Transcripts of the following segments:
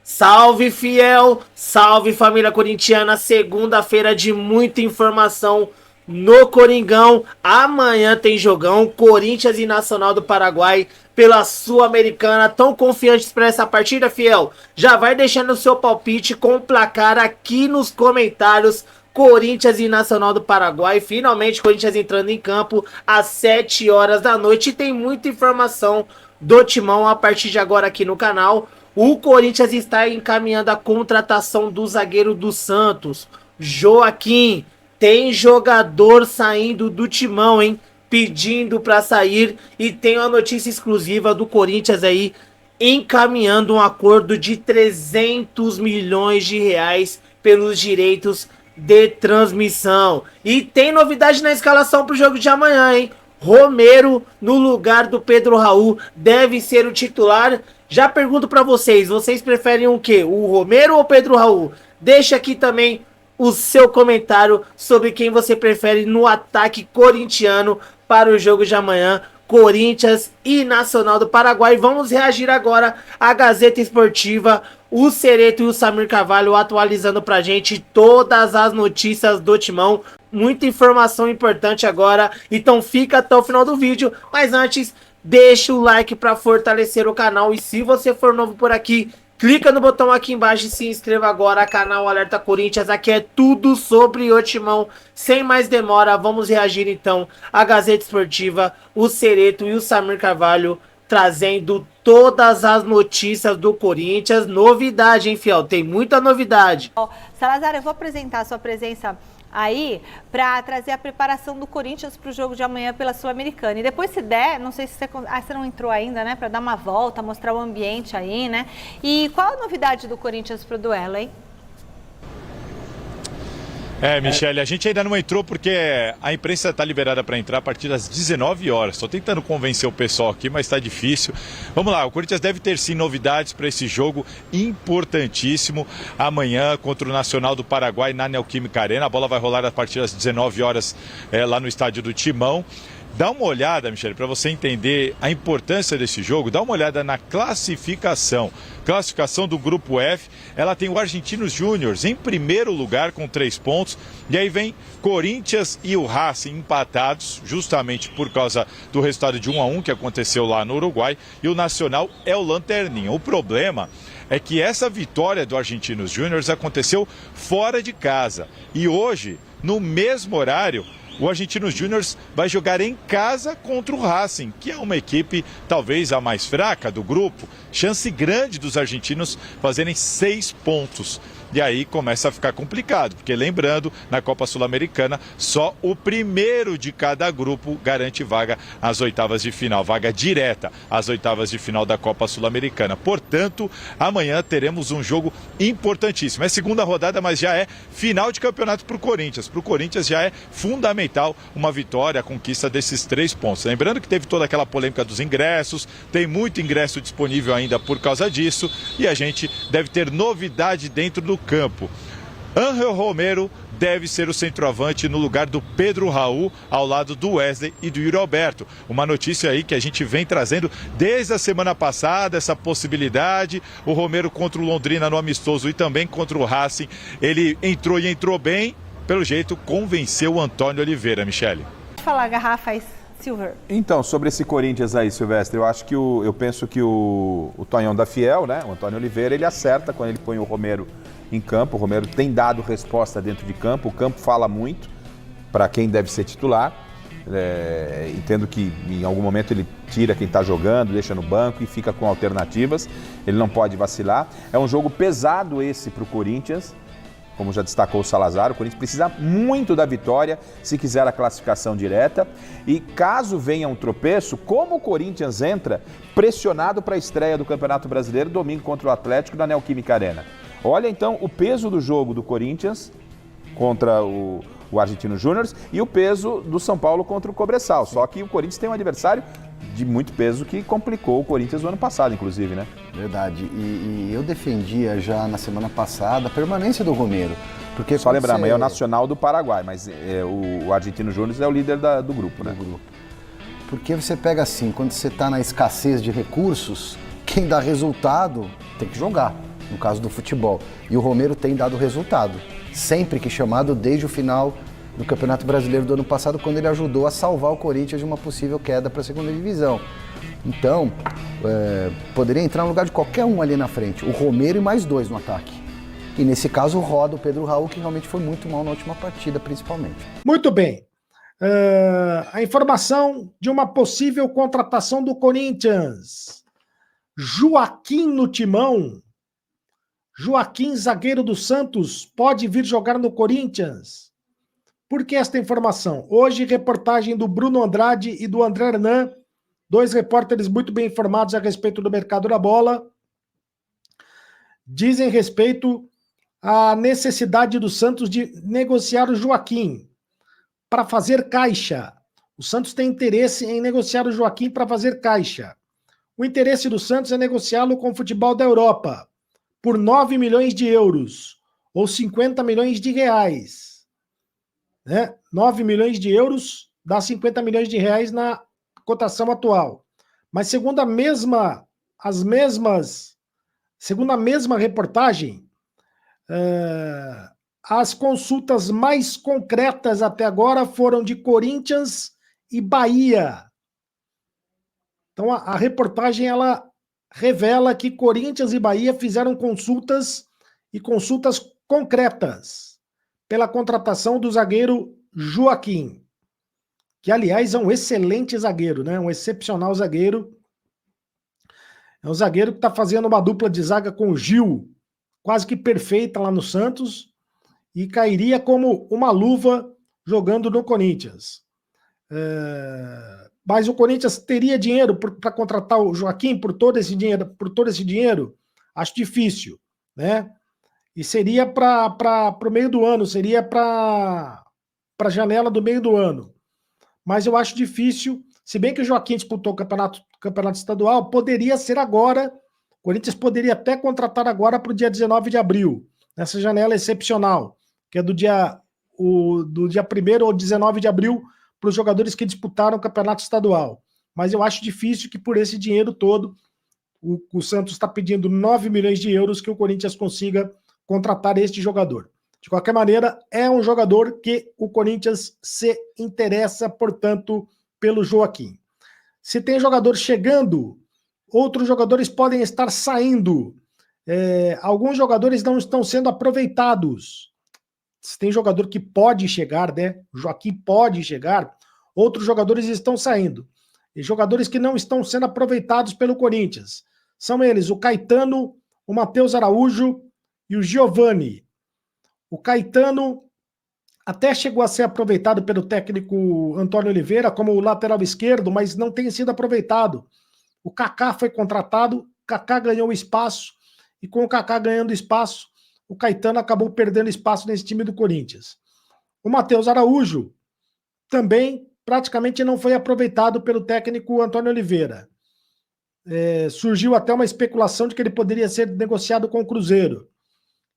Salve, fiel! Salve, família corintiana! Segunda-feira de muita informação no Coringão. Amanhã tem jogão, Corinthians e Nacional do Paraguai pela Sul-Americana. Tão confiantes para essa partida, fiel? Já vai deixando o seu palpite com o placar aqui nos comentários. Corinthians e Nacional do Paraguai. Finalmente, Corinthians entrando em campo às 7 horas da noite. E tem muita informação do Timão a partir de agora aqui no canal. O Corinthians está encaminhando a contratação do zagueiro do Santos, Joaquim. Tem jogador saindo do Timão, hein? Pedindo para sair. E tem uma notícia exclusiva do Corinthians aí, encaminhando um acordo de 300 milhões de reais pelos direitos de transmissão. E tem novidade na escalação para o jogo de amanhã, hein? Romero no lugar do Pedro Raul deve ser o titular. Já pergunto para vocês preferem o quê? O Romero ou o Pedro Raul? Deixa aqui também o seu comentário sobre quem você prefere no ataque corintiano para o jogo de amanhã, Corinthians e Nacional do Paraguai. Vamos reagir agora à Gazeta Esportiva, o Cereto e o Samir Carvalho atualizando pra gente todas as notícias do Timão. Muita informação importante agora, então fica até o final do vídeo. Mas antes, deixa o like para fortalecer o canal. E se você for novo por aqui, clica no botão aqui embaixo e se inscreva agora, canal Alerta Corinthians. Aqui é tudo sobre o Timão. Sem mais demora, vamos reagir então à Gazeta Esportiva, o Cereto e o Samir Carvalho trazendo todas as notícias do Corinthians. Novidade, hein, fiel? Tem muita novidade. Salazar, eu vou apresentar a sua presença aí para trazer a preparação do Corinthians para o jogo de amanhã pela Sul-Americana. E depois, se der, não sei se você... você não entrou ainda, né? Para dar uma volta, mostrar o ambiente aí, né? E qual a novidade do Corinthians para o duelo, hein? Michele, a gente ainda não entrou porque a imprensa está liberada para entrar a partir das 19 horas. Estou tentando convencer o pessoal aqui, mas está difícil. Vamos lá, o Corinthians deve ter sim novidades para esse jogo importantíssimo amanhã contra o Nacional do Paraguai na Neoquímica Arena. A bola vai rolar a partir das 19 horas lá no estádio do Timão. Dá uma olhada, Michele, para você entender a importância desse jogo, dá uma olhada na classificação. Classificação do Grupo F, ela tem o Argentinos Júniors em primeiro lugar com 3 pontos. E aí vem Corinthians e o Racing empatados, justamente por causa do resultado de 1-1 que aconteceu lá no Uruguai. E o Nacional é o lanterninha. O problema é que essa vitória do Argentinos Júniors aconteceu fora de casa. E hoje, no mesmo horário, o Argentinos Júniors vai jogar em casa contra o Racing, que é uma equipe talvez a mais fraca do grupo. Chance grande dos argentinos fazerem 6 pontos. E aí começa a ficar complicado, porque lembrando, na Copa Sul-Americana, só o primeiro de cada grupo garante vaga às oitavas de final, vaga direta às oitavas de final da Copa Sul-Americana. Portanto, amanhã teremos um jogo importantíssimo. É segunda rodada, mas já é final de campeonato para o Corinthians. Para o Corinthians já é fundamental uma vitória, a conquista desses 3 pontos. Lembrando que teve toda aquela polêmica dos ingressos, tem muito ingresso disponível ainda por causa disso, e a gente deve ter novidade dentro do campo. Ángel Romero deve ser o centroavante no lugar do Pedro Raul, ao lado do Wesley e do Yuri Alberto. Uma notícia aí que a gente vem trazendo desde a semana passada, essa possibilidade. O Romero contra o Londrina no amistoso e também contra o Racing. Ele entrou e entrou bem. Pelo jeito, convenceu o Antônio Oliveira, Michele. Pode falar, garrafas, Silver. Então, sobre esse Corinthians aí, Silvestre, eu penso que o Tonhão da Fiel, né, o Antônio Oliveira, ele acerta quando ele põe o Romero em campo. O Romero tem dado resposta dentro de campo, o campo fala muito para quem deve ser titular. Entendo que em algum momento ele tira quem está jogando, deixa no banco e fica com alternativas. Ele não pode vacilar. É um jogo pesado esse para o Corinthians. Como já destacou o Salazar, o Corinthians precisa muito da vitória se quiser a classificação direta. E caso venha um tropeço, como o Corinthians entra pressionado para a estreia do Campeonato Brasileiro domingo contra o Atlético na Neoquímica Arena. Olha então o peso do jogo do Corinthians contra o Argentinos Júniors e o peso do São Paulo contra o Cobressal. Só que o Corinthians tem um adversário de muito peso que complicou o Corinthians no ano passado, inclusive, né? Verdade. E eu defendia já na semana passada a permanência do Romero. Porque só lembrar, amanhã é o Nacional do Paraguai, mas o Argentinos Júniors é o líder do grupo, né? Porque você pega assim, quando você está na escassez de recursos, quem dá resultado tem que jogar. no caso do futebol. E o Romero tem dado resultado, sempre que chamado, desde o final do Campeonato Brasileiro do ano passado, quando ele ajudou a salvar o Corinthians de uma possível queda para a segunda divisão. Então, poderia entrar no lugar de qualquer um ali na frente, o Romero e mais 2 no ataque. E nesse caso roda o Pedro Raul, que realmente foi muito mal na última partida, principalmente. Muito bem. A informação de uma possível contratação do Corinthians. Joaquim no timão. Joaquim, zagueiro do Santos, pode vir jogar no Corinthians. Por que esta informação? Hoje, reportagem do Bruno Andrade e do André Hernan, 2 repórteres muito bem informados a respeito do mercado da bola, dizem respeito à necessidade do Santos de negociar o Joaquim para fazer caixa. O Santos tem interesse em negociar o Joaquim para fazer caixa. O interesse do Santos é negociá-lo com o futebol da Europa por 9 milhões de euros ou 50 milhões de reais. 9 milhões de euros dá 50 milhões de reais na cotação atual. Mas segundo a mesma reportagem, as consultas mais concretas até agora foram de Corinthians e Bahia. Então a reportagem ela revela que Corinthians e Bahia fizeram consultas concretas pela contratação do zagueiro Joaquim, que aliás é um excelente zagueiro, né? Um excepcional zagueiro. É um zagueiro que está fazendo uma dupla de zaga com o Gil, quase que perfeita lá no Santos, e cairia como uma luva jogando no Corinthians. Mas o Corinthians teria dinheiro para contratar o Joaquim por todo esse dinheiro? Acho difícil, né? E seria para o meio do ano, seria para a janela do meio do ano. Mas eu acho difícil, se bem que o Joaquim disputou o campeonato estadual, poderia ser agora, o Corinthians poderia até contratar agora para o dia 19 de abril, nessa janela excepcional, que é do dia 1º ou 19 de abril, para os jogadores que disputaram o campeonato estadual. Mas eu acho difícil que por esse dinheiro todo, o Santos está pedindo 9 milhões de euros que o Corinthians consiga contratar este jogador. De qualquer maneira, é um jogador que o Corinthians se interessa, portanto, pelo Joaquim. Se tem jogador chegando, outros jogadores podem estar saindo. Alguns jogadores não estão sendo aproveitados. Se tem jogador que pode chegar, né? O Joaquim pode chegar, outros jogadores estão saindo. E jogadores que não estão sendo aproveitados pelo Corinthians. São eles o Caetano, o Matheus Araújo e o Giovani. O Caetano até chegou a ser aproveitado pelo técnico Antônio Oliveira como lateral esquerdo, mas não tem sido aproveitado. O Kaká foi contratado, o Kaká ganhou espaço, e com o Kaká ganhando espaço, o Caetano acabou perdendo espaço nesse time do Corinthians. O Matheus Araújo também praticamente não foi aproveitado pelo técnico Antônio Oliveira. Surgiu até uma especulação de que ele poderia ser negociado com o Cruzeiro.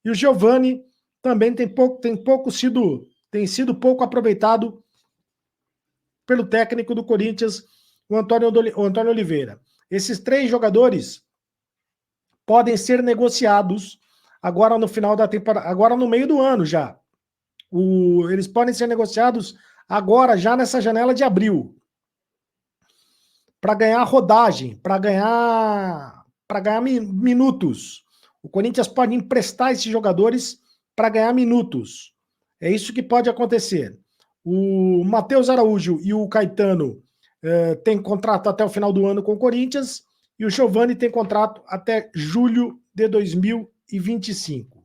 E o Giovani também tem sido pouco aproveitado pelo técnico do Corinthians, o Antônio Oliveira. Esses 3 jogadores podem ser negociados agora no final da temporada, agora no meio do ano já. Eles podem ser negociados agora, já nessa janela de abril, para ganhar rodagem, para ganhar minutos. O Corinthians pode emprestar esses jogadores para ganhar minutos. É isso que pode acontecer. O Matheus Araújo e o Caetano têm contrato até o final do ano com o Corinthians, e o Giovani tem contrato até julho de 2025.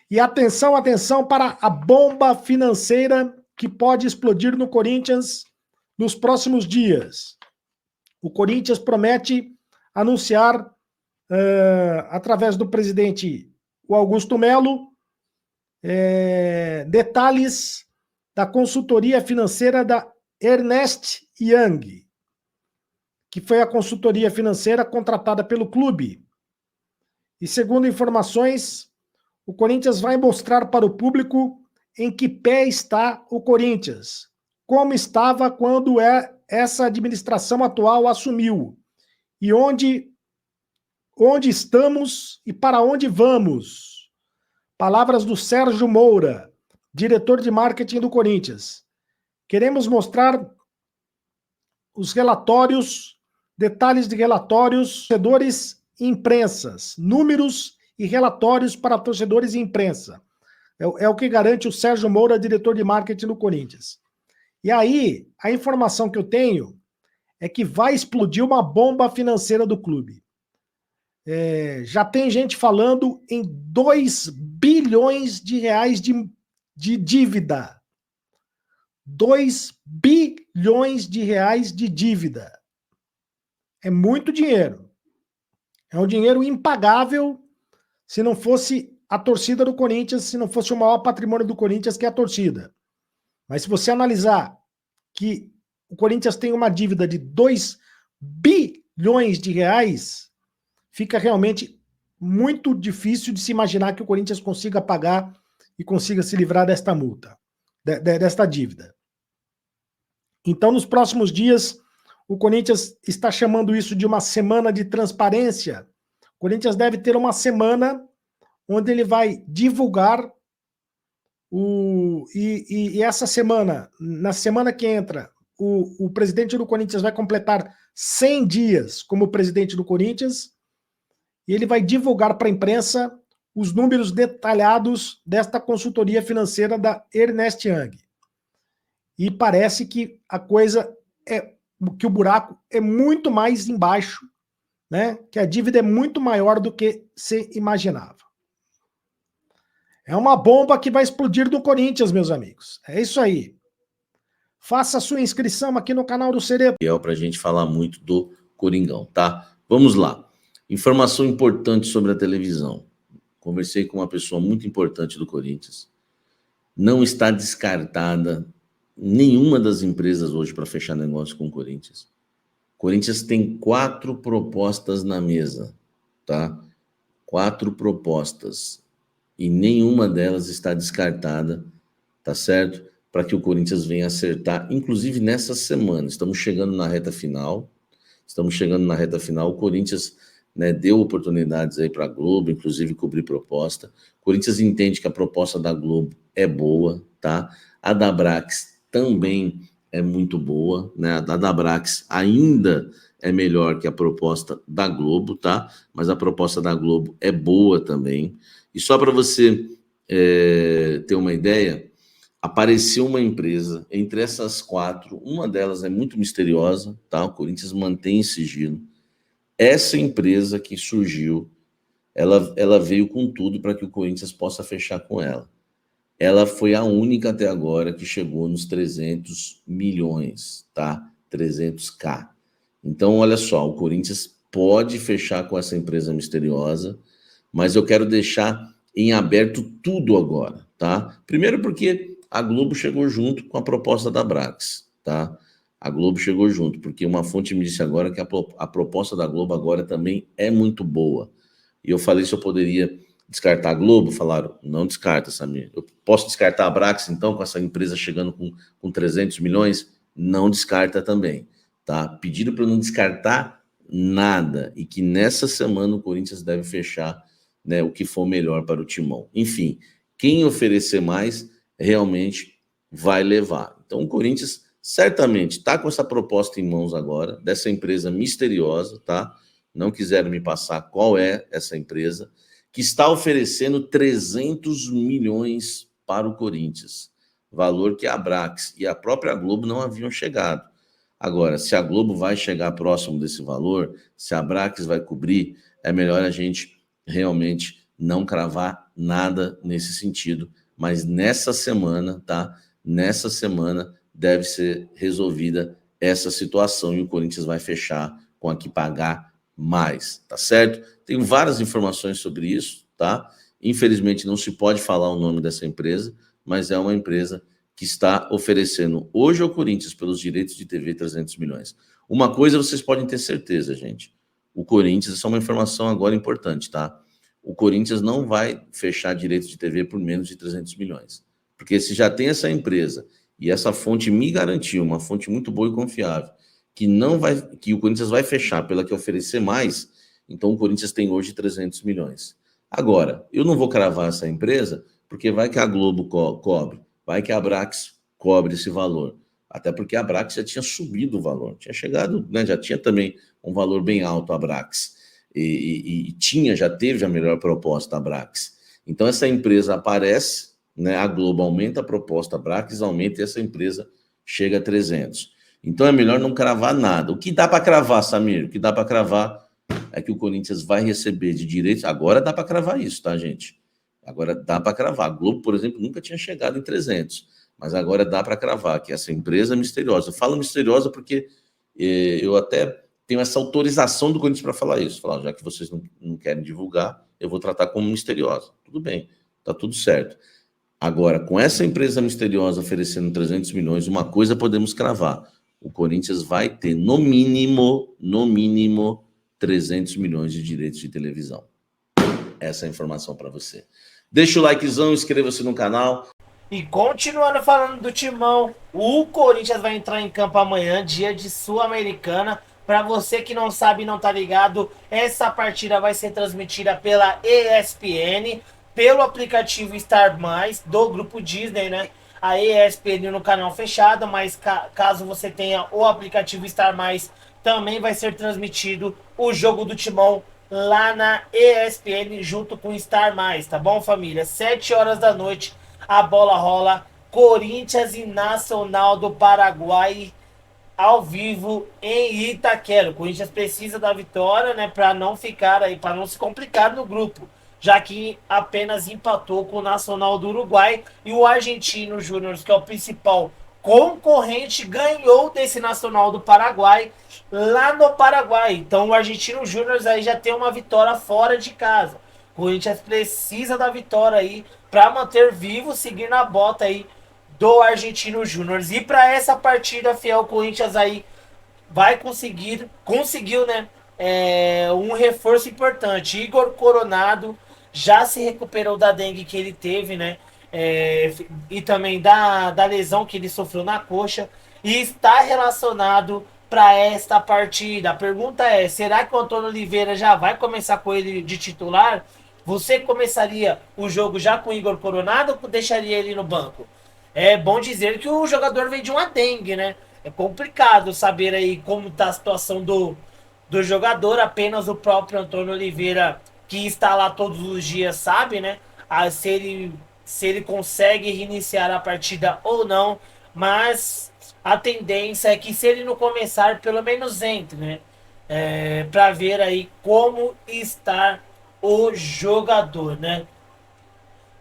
E atenção para a bomba financeira que pode explodir no Corinthians nos próximos dias. O Corinthians promete anunciar, através do presidente o Augusto Melo, detalhes da consultoria financeira da Ernst Young, que foi a consultoria financeira contratada pelo clube. E segundo informações, o Corinthians vai mostrar para o público em que pé está o Corinthians, como estava quando essa administração atual assumiu, e onde onde estamos e para onde vamos. Palavras do Sérgio Moura, diretor de marketing do Corinthians. Queremos mostrar os relatórios, detalhes de relatórios, torcedores e imprensas, números e relatórios para torcedores e imprensa. É o que garante o Sérgio Moura, diretor de marketing do Corinthians. E aí, a informação que eu tenho é que vai explodir uma bomba financeira do clube. Já tem gente falando em 2 bilhões de reais de dívida. 2 bilhões de reais de dívida. É muito dinheiro. É um dinheiro impagável se não fosse a torcida do Corinthians, se não fosse o maior patrimônio do Corinthians, que é a torcida. Mas se você analisar que o Corinthians tem uma dívida de 2 bilhões de reais, fica realmente muito difícil de se imaginar que o Corinthians consiga pagar e consiga se livrar desta multa, desta dívida. Então, nos próximos dias, o Corinthians está chamando isso de uma semana de transparência. O Corinthians deve ter uma semana onde ele vai divulgar e essa semana, na semana que entra, o presidente do Corinthians vai completar 100 dias como presidente do Corinthians e ele vai divulgar para a imprensa os números detalhados desta consultoria financeira da Ernst Young. E parece que a coisa que o buraco é muito mais embaixo, né? Que a dívida é muito maior do que se imaginava. É uma bomba que vai explodir do Corinthians, meus amigos. É isso aí. Faça a sua inscrição aqui no canal do Cereto. Para a gente falar muito do Coringão, tá? Vamos lá. Informação importante sobre a televisão. Conversei com uma pessoa muito importante do Corinthians. Não está descartada nenhuma das empresas hoje para fechar negócio com o Corinthians. O Corinthians tem 4 propostas na mesa, tá? 4 propostas. E nenhuma delas está descartada, tá certo? Para que o Corinthians venha acertar, inclusive nessa semana. Estamos chegando na reta final. O Corinthians, né, deu oportunidades aí para a Globo, inclusive cobrir proposta. O Corinthians entende que a proposta da Globo é boa, tá? A da Brax também é muito boa, né? A da Brax ainda é melhor que a proposta da Globo, tá? Mas a proposta da Globo é boa também. E só para você ter uma ideia, apareceu uma empresa entre essas 4, uma delas é muito misteriosa, tá? O Corinthians mantém em sigilo. Essa empresa que surgiu, ela veio com tudo para que o Corinthians possa fechar com ela. Ela foi a única até agora que chegou nos 300 milhões, tá? 300k. Então, olha só, o Corinthians pode fechar com essa empresa misteriosa, mas eu quero deixar em aberto tudo agora, tá? Primeiro porque a Globo chegou junto com a proposta da Brax, tá? A Globo chegou junto, porque uma fonte me disse agora que a proposta da Globo agora também é muito boa. E eu falei se eu poderia descartar a Globo, falaram, não descarta, Samir. Eu posso descartar a Brax, então, com essa empresa chegando com 300 milhões? Não descarta também, tá? Pediram para eu não descartar nada, e que nessa semana o Corinthians deve fechar, né, o que for melhor para o Timão. Enfim, quem oferecer mais, realmente vai levar. Então o Corinthians certamente está com essa proposta em mãos agora, dessa empresa misteriosa, tá? Não quiseram me passar qual é essa empresa, que está oferecendo 300 milhões para o Corinthians, valor que a Brax e a própria Globo não haviam chegado. Agora, se a Globo vai chegar próximo desse valor, se a Brax vai cobrir, é melhor a gente realmente não cravar nada nesse sentido, mas nessa semana, tá? Nessa semana deve ser resolvida essa situação e o Corinthians vai fechar com a que pagar mais, tá certo? Tenho várias informações sobre isso, tá? Infelizmente não se pode falar o nome dessa empresa, mas é uma empresa que está oferecendo hoje ao Corinthians pelos direitos de TV 300 milhões. Uma coisa vocês podem ter certeza, gente. O Corinthians, essa é uma informação agora importante, tá? O Corinthians não vai fechar direitos de TV por menos de 300 milhões. Porque se já tem essa empresa e essa fonte me garantiu, uma fonte muito boa e confiável, que o Corinthians vai fechar pela que oferecer mais, Então o Corinthians tem hoje 300 milhões. Agora, eu não vou cravar essa empresa, porque vai que a Globo cobre, vai que a Abrax cobre esse valor. Até porque a Abrax já tinha subido o valor, tinha chegado, né, já tinha também um valor bem alto a Abrax. E já teve a melhor proposta a Abrax. Então essa empresa aparece, né, a Globo aumenta a proposta, a Abrax aumenta e essa empresa chega a 300. Então é melhor não cravar nada. O que dá para cravar, Samir? O que dá para cravar é que o Corinthians vai receber de direitos. Agora dá para cravar isso, tá, gente? Agora dá para cravar. A Globo, por exemplo, nunca tinha chegado em 300, mas agora dá para cravar que essa empresa é misteriosa. Eu falo misteriosa porque eu até tenho essa autorização do Corinthians para falar isso. Falar, já que vocês não querem divulgar, eu vou tratar como misteriosa. Tudo bem, tá tudo certo. Agora, com essa empresa misteriosa oferecendo 300 milhões, uma coisa podemos cravar. O Corinthians vai ter, no mínimo, 300 milhões de direitos de televisão. Essa é a informação para você. Deixa o likezão, inscreva-se no canal. E continuando falando do Timão, o Corinthians vai entrar em campo amanhã, dia de Sul-Americana. Para você que não sabe e não tá ligado, essa partida vai ser transmitida pela ESPN, pelo aplicativo Star+, do grupo Disney, né? A ESPN no canal fechado, mas caso você tenha o aplicativo Star+, também vai ser transmitido o jogo do Timão lá na ESPN junto com Star+, tá bom, família? 7 horas da noite, a bola rola, Corinthians e Nacional do Paraguai ao vivo em Itaquera. O Corinthians precisa da vitória, né, para não ficar aí, para não se complicar no grupo, já que apenas empatou com o Nacional do Uruguai e o Argentino Júnior, que é o principal concorrente, ganhou desse Nacional do Paraguai lá no Paraguai. Então o Argentino Júnior aí já tem uma vitória fora de casa. O Corinthians precisa da vitória aí para manter vivo, seguir na bota aí do Argentino Júnior. E para essa partida, fiel, o Corinthians aí vai conseguiu, né, um reforço importante. Igor Coronado já se recuperou da dengue que ele teve, né, e também da lesão que ele sofreu na coxa, e está relacionado para esta partida. A pergunta é, será que o Antônio Oliveira já vai começar com ele de titular? Você começaria o jogo já com o Igor Coronado ou deixaria ele no banco? É bom dizer que o jogador vem de uma dengue, né? É complicado saber aí como está a situação do jogador. Apenas o próprio Antônio Oliveira, que está lá todos os dias, sabe, né? Se ele consegue reiniciar a partida ou não. Mas a tendência é que se ele não começar, pelo menos entre, né? Para ver aí como está o jogador, né?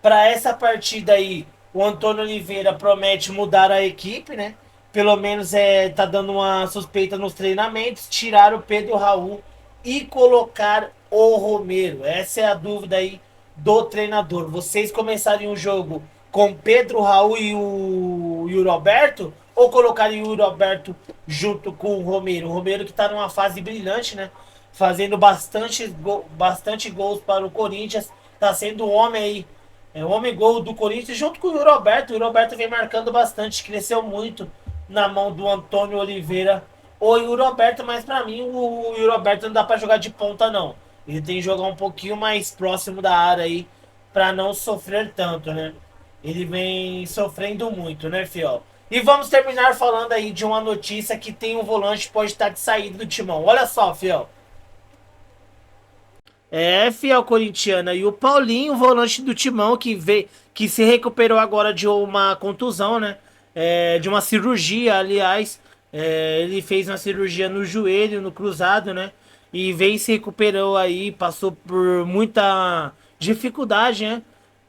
Para essa partida aí, o Antônio Oliveira promete mudar a equipe, né? Pelo menos tá dando uma suspeita nos treinamentos, tirar o Pedro Raul e colocar o Romero. Essa é a dúvida aí do treinador. Vocês começariam o jogo com Pedro Raul e o Roberto? Ou colocariam o Roberto junto com o Romero? O Romero que está numa fase brilhante, né? Fazendo bastante gols para o Corinthians. Está sendo o homem aí. O homem gol do Corinthians junto com o Roberto. O Roberto vem marcando bastante, cresceu muito na mão do Antônio Oliveira. O Roberto, mas para mim o Roberto não dá para jogar de ponta não. Ele tem que jogar um pouquinho mais próximo da área aí para não sofrer tanto, né? Ele vem sofrendo muito, né, fiel? E vamos terminar falando aí de uma notícia que tem um volante que pode estar de saída do Timão. Olha só, fiel. Fiel corintiana. E o Paulinho, volante do Timão, que se recuperou agora de uma contusão, né? De uma cirurgia, aliás. Ele fez uma cirurgia no joelho, no cruzado, né? E se recuperou aí, passou por muita dificuldade, né?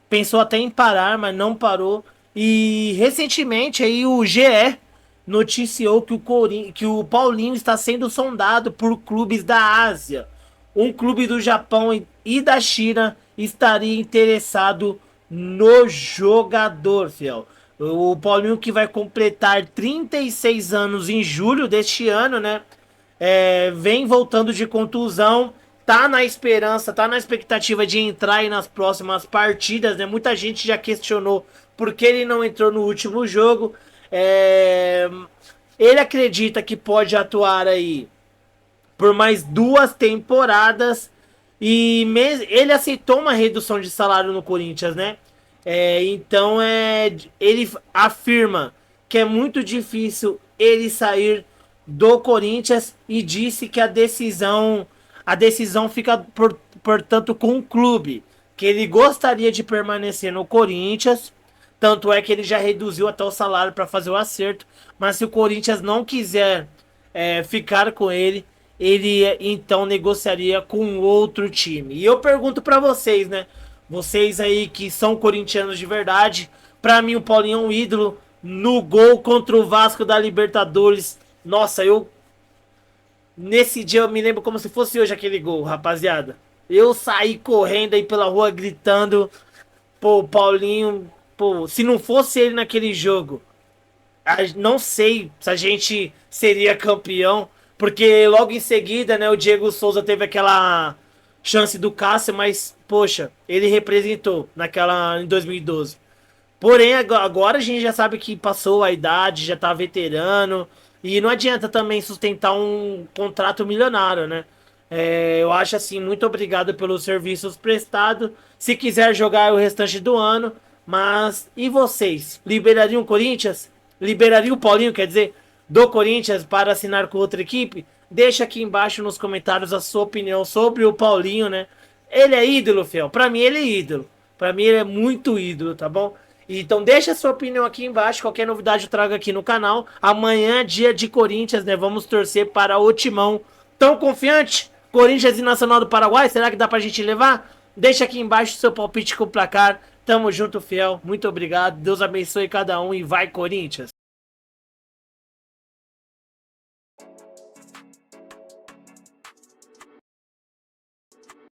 Pensou até em parar, mas não parou. E recentemente aí o GE noticiou que o Paulinho está sendo sondado por clubes da Ásia. Um clube do Japão e da China estaria interessado no jogador, fiel. O Paulinho, que vai completar 36 anos em julho deste ano, né? Vem voltando de contusão, tá na esperança, tá na expectativa de entrar aí nas próximas partidas, né? Muita gente já questionou por que ele não entrou no último jogo. Ele acredita que pode atuar aí por mais 2 temporadas E ele aceitou uma redução de salário no Corinthians, né? Então ele afirma que é muito difícil ele sair do Corinthians e disse que a decisão fica, portanto, com o clube. Que ele gostaria de permanecer no Corinthians, tanto é que ele já reduziu até o salário para fazer o acerto, mas se o Corinthians não quiser ficar com ele então negociaria com outro time. E eu pergunto para vocês, né? Vocês aí que são corintianos de verdade, para mim o Paulinho é um ídolo. No gol contra o Vasco da Libertadores, nossa, nesse dia eu me lembro como se fosse hoje aquele gol, rapaziada. Eu saí correndo aí pela rua gritando, pô, Paulinho, pô, se não fosse ele naquele jogo, não sei se a gente seria campeão, porque logo em seguida, né, o Diego Souza teve aquela chance do Cássio, mas, poxa, ele representou em 2012. Porém, agora a gente já sabe que passou a idade, já tá veterano, e não adianta também sustentar um contrato milionário, né? Eu acho assim, muito obrigado pelos serviços prestados. Se quiser jogar o restante do ano, mas e vocês? Liberariam o Corinthians? Liberaria o Paulinho, quer dizer, do Corinthians para assinar com outra equipe? Deixa aqui embaixo nos comentários a sua opinião sobre o Paulinho, né? Ele é ídolo, fiel. Pra mim ele é ídolo. Pra mim ele é muito ídolo, tá bom? Então deixa a sua opinião aqui embaixo. Qualquer novidade eu trago aqui no canal. Amanhã é dia de Corinthians, né? Vamos torcer para o Timão. Tão confiante? Corinthians e Nacional do Paraguai? Será que dá pra gente levar? Deixa aqui embaixo o seu palpite com o placar. Tamo junto, fiel. Muito obrigado. Deus abençoe cada um e vai, Corinthians!